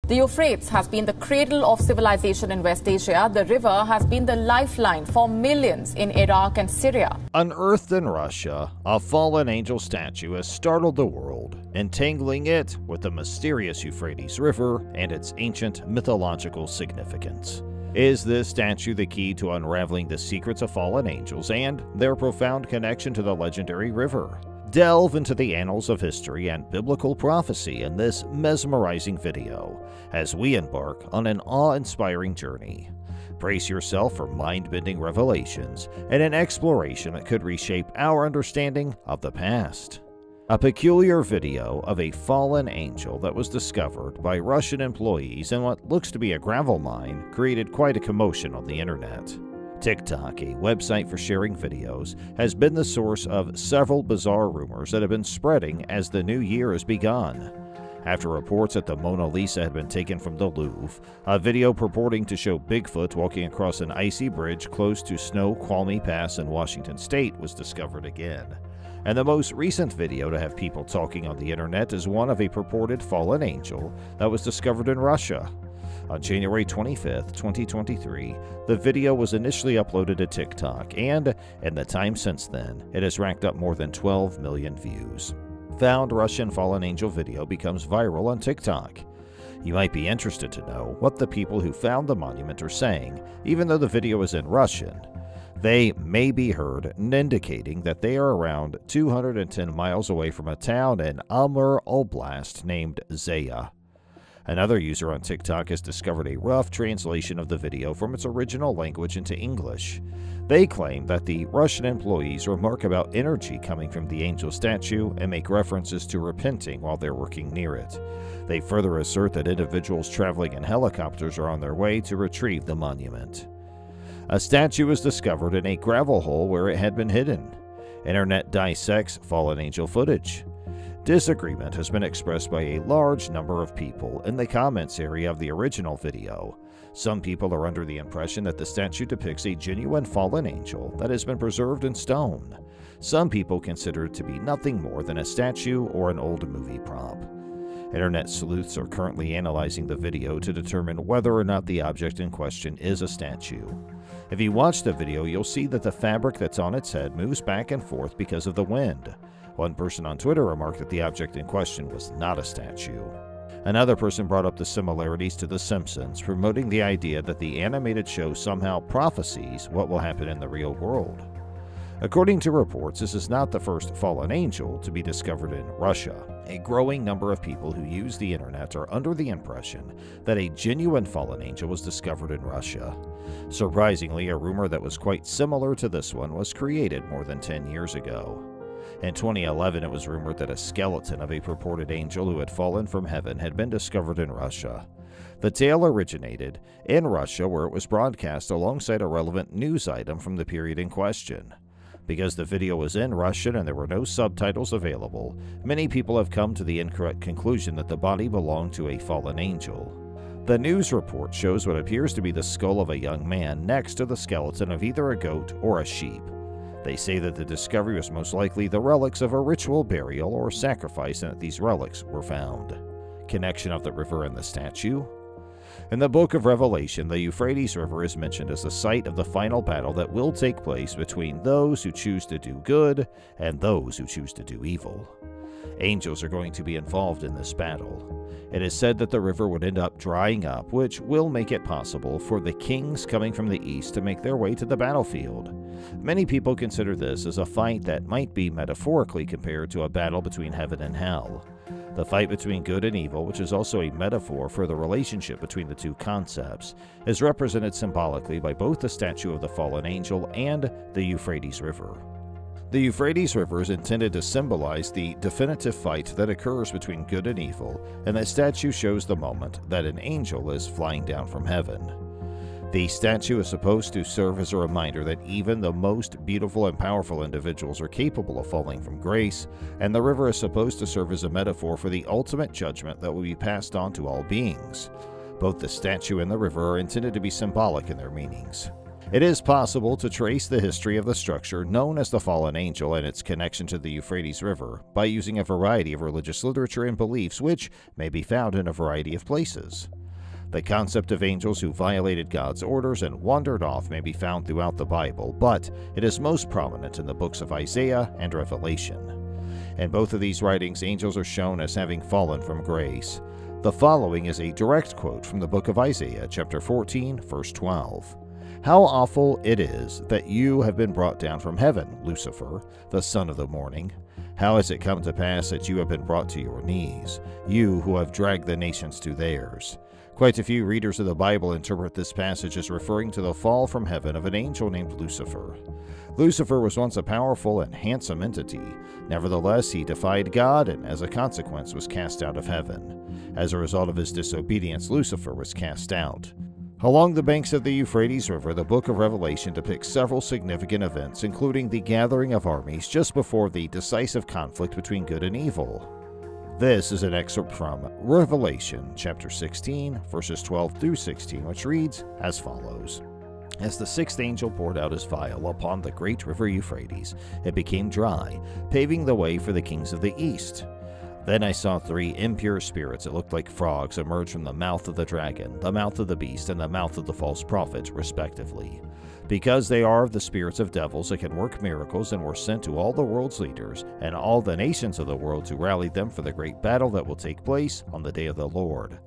The Euphrates has been the cradle of civilization in West Asia. The river has been the lifeline for millions in Iraq and Syria. Unearthed in Russia, a fallen angel statue has startled the world, entangling it with the mysterious Euphrates River and its ancient mythological significance. Is this statue the key to unraveling the secrets of fallen angels and their profound connection to the legendary river? Delve into the annals of history and biblical prophecy in this mesmerizing video as we embark on an awe-inspiring journey. Brace yourself for mind-bending revelations and an exploration that could reshape our understanding of the past. A peculiar video of a fallen angel that was discovered by Russian employees in what looks to be a gravel mine created quite a commotion on the internet. TikTok, a website for sharing videos, has been the source of several bizarre rumors that have been spreading as the new year has begun. After reports that the Mona Lisa had been taken from the Louvre, a video purporting to show Bigfoot walking across an icy bridge close to Snoqualmie Pass in Washington state was discovered again. And the most recent video to have people talking on the internet is one of a purported fallen angel that was discovered in Russia. On January 25, 2023, the video was initially uploaded to TikTok, and in the time since then, it has racked up more than 12 million views. Found Russian fallen angel video becomes viral on TikTok. You might be interested to know what the people who found the monument are saying, even though the video is in Russian. They may be heard indicating that they are around 210 miles away from a town in Amur Oblast named Zaya. Another user on TikTok has discovered a rough translation of the video from its original language into English. They claim that the Russian employees remark about energy coming from the angel statue and make references to repenting while they're working near it. They further assert that individuals traveling in helicopters are on their way to retrieve the monument. A statue was discovered in a gravel hole where it had been hidden. Internet dissects fallen angel footage. Disagreement has been expressed by a large number of people in the comments area of the original video. Some people are under the impression that the statue depicts a genuine fallen angel that has been preserved in stone. Some people consider it to be nothing more than a statue or an old movie prop. Internet sleuths are currently analyzing the video to determine whether or not the object in question is a statue. If you watch the video, you'll see that the fabric that's on its head moves back and forth because of the wind. One person on Twitter remarked that the object in question was not a statue. Another person brought up the similarities to The Simpsons, promoting the idea that the animated show somehow prophesies what will happen in the real world. According to reports, this is not the first fallen angel to be discovered in Russia. A growing number of people who use the internet are under the impression that a genuine fallen angel was discovered in Russia. Surprisingly, a rumor that was quite similar to this one was created more than 10 years ago. In 2011, it was rumored that a skeleton of a purported angel who had fallen from heaven had been discovered in Russia. The tale originated in Russia, where it was broadcast alongside a relevant news item from the period in question. Because the video was in Russian and there were no subtitles available, many people have come to the incorrect conclusion that the body belonged to a fallen angel. The news report shows what appears to be the skull of a young man next to the skeleton of either a goat or a sheep. They say that the discovery was most likely the relics of a ritual burial or sacrifice, and that these relics were found. Connection of the river and the statue? In the book of Revelation, the Euphrates River is mentioned as the site of the final battle that will take place between those who choose to do good and those who choose to do evil. Angels are going to be involved in this battle. It is said that the river would end up drying up, which will make it possible for the kings coming from the east to make their way to the battlefield. Many people consider this as a fight that might be metaphorically compared to a battle between heaven and hell. The fight between good and evil, which is also a metaphor for the relationship between the two concepts, is represented symbolically by both the statue of the fallen angel and the Euphrates River. The Euphrates River is intended to symbolize the definitive fight that occurs between good and evil, and the statue shows the moment that an angel is flying down from heaven. The statue is supposed to serve as a reminder that even the most beautiful and powerful individuals are capable of falling from grace, and the river is supposed to serve as a metaphor for the ultimate judgment that will be passed on to all beings. Both the statue and the river are intended to be symbolic in their meanings. It is possible to trace the history of the structure known as the Fallen Angel and its connection to the Euphrates River by using a variety of religious literature and beliefs which may be found in a variety of places. The concept of angels who violated God's orders and wandered off may be found throughout the Bible, but it is most prominent in the books of Isaiah and Revelation. In both of these writings, angels are shown as having fallen from grace. The following is a direct quote from the book of Isaiah, chapter 14, verse 12. "How awful it is that you have been brought down from heaven, Lucifer, the son of the morning. How has it come to pass that you have been brought to your knees, you who have dragged the nations to theirs?" Quite a few readers of the Bible interpret this passage as referring to the fall from heaven of an angel named Lucifer. Lucifer was once a powerful and handsome entity. Nevertheless, he defied God and, as a consequence, was cast out of heaven. As a result of his disobedience, Lucifer was cast out. Along the banks of the Euphrates River, the book of Revelation depicts several significant events, including the gathering of armies just before the decisive conflict between good and evil. This is an excerpt from Revelation chapter 16, verses 12 through 16, which reads as follows. "As the sixth angel poured out his vial upon the great river Euphrates, it became dry, paving the way for the kings of the east. Then I saw three impure spirits that looked like frogs emerge from the mouth of the dragon, the mouth of the beast, and the mouth of the false prophet, respectively. Because they are the spirits of devils that can work miracles and were sent to all the world's leaders and all the nations of the world to rally them for the great battle that will take place on the day of the Lord.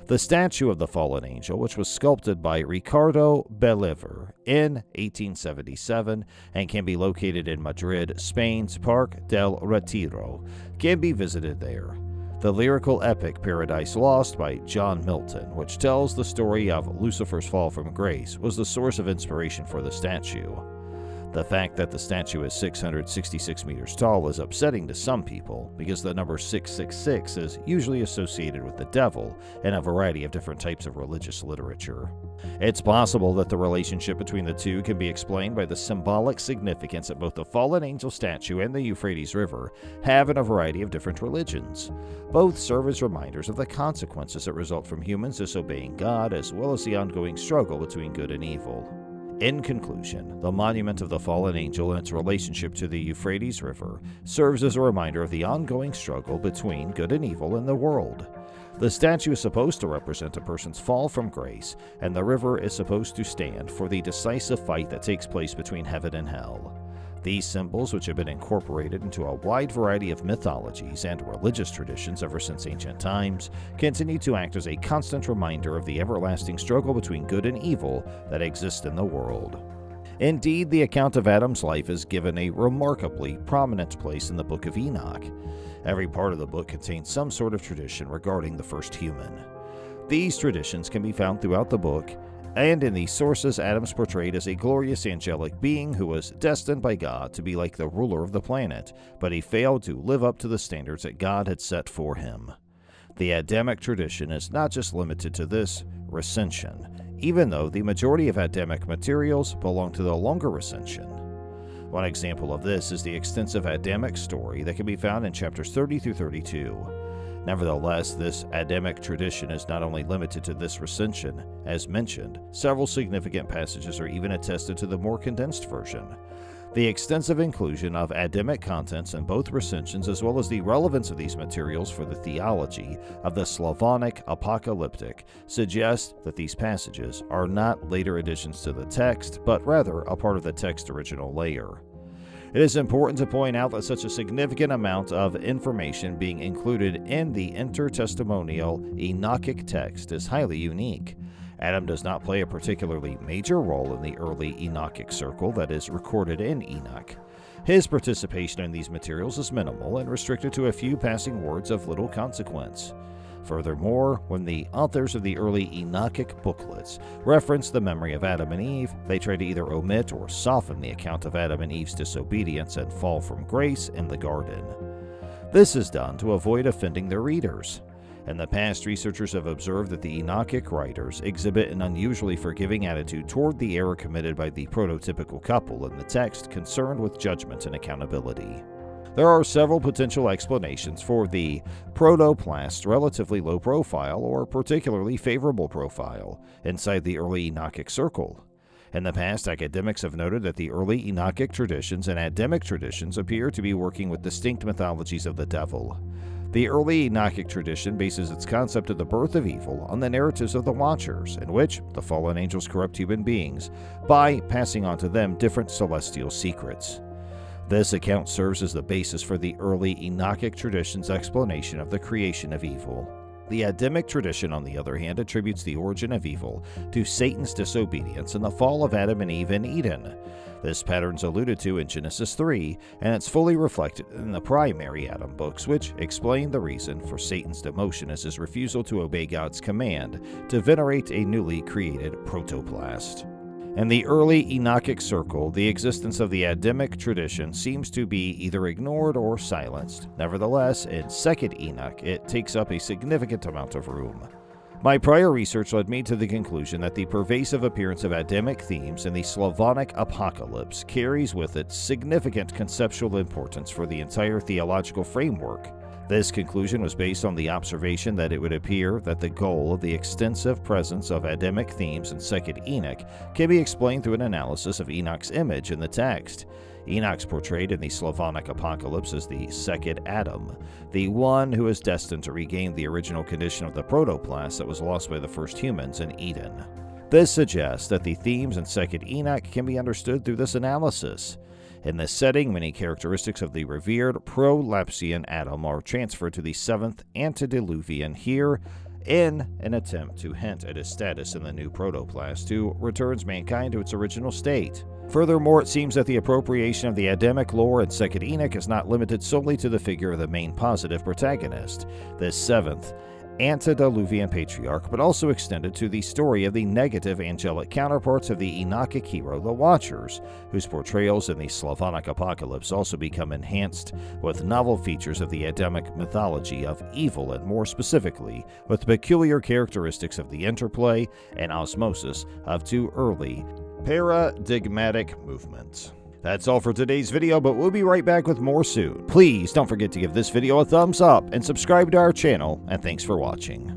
The statue of the fallen angel, which was sculpted by Ricardo Belliver in 1877 and can be located in Madrid, Spain's Parque del Retiro, can be visited there. The lyrical epic Paradise Lost by John Milton, which tells the story of Lucifer's fall from grace, was the source of inspiration for the statue. The fact that the statue is 666 meters tall is upsetting to some people because the number 666 is usually associated with the devil in a variety of different types of religious literature. It's possible that the relationship between the two can be explained by the symbolic significance that both the fallen angel statue and the Euphrates River have in a variety of different religions. Both serve as reminders of the consequences that result from humans disobeying God, as well as the ongoing struggle between good and evil. In conclusion, the monument of the fallen angel and its relationship to the Euphrates River serves as a reminder of the ongoing struggle between good and evil in the world. The statue is supposed to represent a person's fall from grace, and the river is supposed to stand for the decisive fight that takes place between heaven and hell. These symbols, which have been incorporated into a wide variety of mythologies and religious traditions ever since ancient times, continue to act as a constant reminder of the everlasting struggle between good and evil that exists in the world. Indeed, the account of Adam's life is given a remarkably prominent place in the book of Enoch. Every part of the book contains some sort of tradition regarding the first human. These traditions can be found throughout the book, and in these sources, Adam is portrayed as a glorious angelic being who was destined by God to be like the ruler of the planet, but he failed to live up to the standards that God had set for him. The Adamic tradition is not just limited to this recension, even though the majority of Adamic materials belong to the longer recension. One example of this is the extensive Adamic story that can be found in chapters 30 through 32. Nevertheless, this Adamic tradition is not only limited to this recension. As mentioned, several significant passages are even attested to the more condensed version. The extensive inclusion of Adamic contents in both recensions, as well as the relevance of these materials for the theology of the Slavonic apocalyptic, suggest that these passages are not later additions to the text, but rather a part of the text original layer. It is important to point out that such a significant amount of information being included in the intertestamental Enochic text is highly unique. Adam does not play a particularly major role in the early Enochic circle that is recorded in Enoch. His participation in these materials is minimal and restricted to a few passing words of little consequence. Furthermore, when the authors of the early Enochic booklets reference the memory of Adam and Eve, they try to either omit or soften the account of Adam and Eve's disobedience and fall from grace in the garden. This is done to avoid offending their readers. In the past, researchers have observed that the Enochic writers exhibit an unusually forgiving attitude toward the error committed by the prototypical couple in the text concerned with judgment and accountability. There are several potential explanations for the protoplast's relatively low profile or particularly favorable profile inside the early Enochic circle. In the past, academics have noted that the early Enochic traditions and Adamic traditions appear to be working with distinct mythologies of the devil. The early Enochic tradition bases its concept of the birth of evil on the narratives of the Watchers, in which the fallen angels corrupt human beings by passing on to them different celestial secrets. This account serves as the basis for the early Enochic tradition's explanation of the creation of evil. The Adamic tradition, on the other hand, attributes the origin of evil to Satan's disobedience and the fall of Adam and Eve in Eden. This pattern is alluded to in Genesis 3, and it's fully reflected in the primary Adam books, which explain the reason for Satan's demotion as his refusal to obey God's command to venerate a newly created protoplast. In the early Enochic circle, the existence of the Adamic tradition seems to be either ignored or silenced. Nevertheless, in 2nd Enoch, it takes up a significant amount of room. My prior research led me to the conclusion that the pervasive appearance of Adamic themes in the Slavonic apocalypse carries with it significant conceptual importance for the entire theological framework. This conclusion was based on the observation that it would appear that the goal of the extensive presence of Adamic themes in 2nd Enoch can be explained through an analysis of Enoch's image in the text. Enoch's portrayed in the Slavonic apocalypse as the second Adam, the one who is destined to regain the original condition of the protoplast that was lost by the first humans in Eden. This suggests that the themes in 2nd Enoch can be understood through this analysis. In this setting, many characteristics of the revered prolapsian Adam are transferred to the 7th antediluvian here in an attempt to hint at his status in the new protoplast, who returns mankind to its original state. Furthermore, it seems that the appropriation of the Adamic lore in 2nd Enoch is not limited solely to the figure of the main positive protagonist, this 7th antediluvian patriarch, but also extended to the story of the negative angelic counterparts of the Enochic hero, the Watchers, whose portrayals in the Slavonic apocalypse also become enhanced with novel features of the Adamic mythology of evil, and more specifically, with the peculiar characteristics of the interplay and osmosis of two early paradigmatic movements. That's all for today's video, but we'll be right back with more soon. Please don't forget to give this video a thumbs up and subscribe to our channel, and thanks for watching.